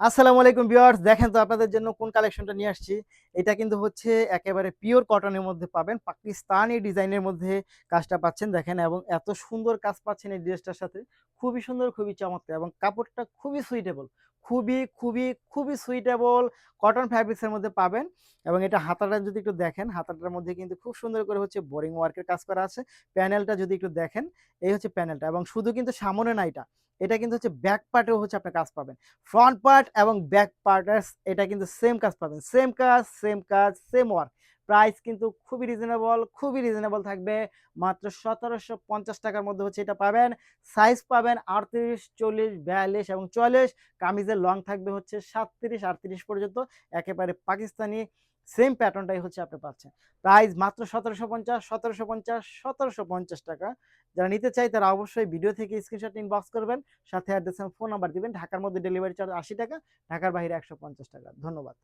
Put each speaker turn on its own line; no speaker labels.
আসসালামু আলাইকুম ভিউয়ার্স, দেখেন তো আপনাদের জন্য কোন কালেকশনটা নিয়ে আসছি। এটা কিন্তু হচ্ছে একেবারে পিওর কটনের মধ্যে পাবেন। পাকিস্তানি ডিজাইনের মধ্যে কাজটা পাচ্ছেন দেখেন, এবং এত সুন্দর কাজ পাচ্ছেন এই ড্রেসটার সাথে। খুবই সুন্দর, খুবই চমৎকার, এবং কাপড়টা খুবই সুইটেবল। খুবই সুইটেবল কটন ফ্যাব্রিক্স এর মধ্যে পাবেন। এবং এটা হাতাটা যদি একটু দেখেন, হাতাটার মধ্যে কিন্তু খুব সুন্দর করে হচ্ছে বোরিং ওয়ার্কের কাজ করা আছে। প্যানেলটা যদি একটু দেখেন, এই হচ্ছে প্যানেলটা, এবং শুধু কিন্তু সামনে না, এটা কিন্তু হচ্ছে ব্যাক পার্টেও হচ্ছে আপনি কাজ পাবেন। ফ্রন্ট পার্ট এবং ব্যাক পার্টার্স এটা কিন্তু সেম কাজ পাবেন, সেম ওয়ার্ক। প্রাইস কিন্তু খুবই রিজনেবল থাকবে। মাত্র ১৭৫০ টাকার মধ্যে হচ্ছে এটা পাবেন। সাইজ পাবেন ৩৮, ৪০, ৪২ এবং ৪৪। কামিজের লং থাকবে হচ্ছে ৩৭, ৩৮ পর্যন্ত। একেবারে পাকিস্তানি সেম প্যাটার্নটাই হচ্ছে আপনি পাচ্ছেন। প্রাইস মাত্র ১৭৫০ টাকা। যারা নিতে চাই তারা অবশ্যই ভিডিও থেকে স্ক্রিনশট ইনবক্স করবেন, সাথে অ্যাড্রেস এবং ফোন নাম্বার দিবেন। ঢাকার মধ্যে ডেলিভারি চার্জ ৮০ টাকা, ঢাকার বাইরে ১৫০ টাকা। ধন্যবাদ।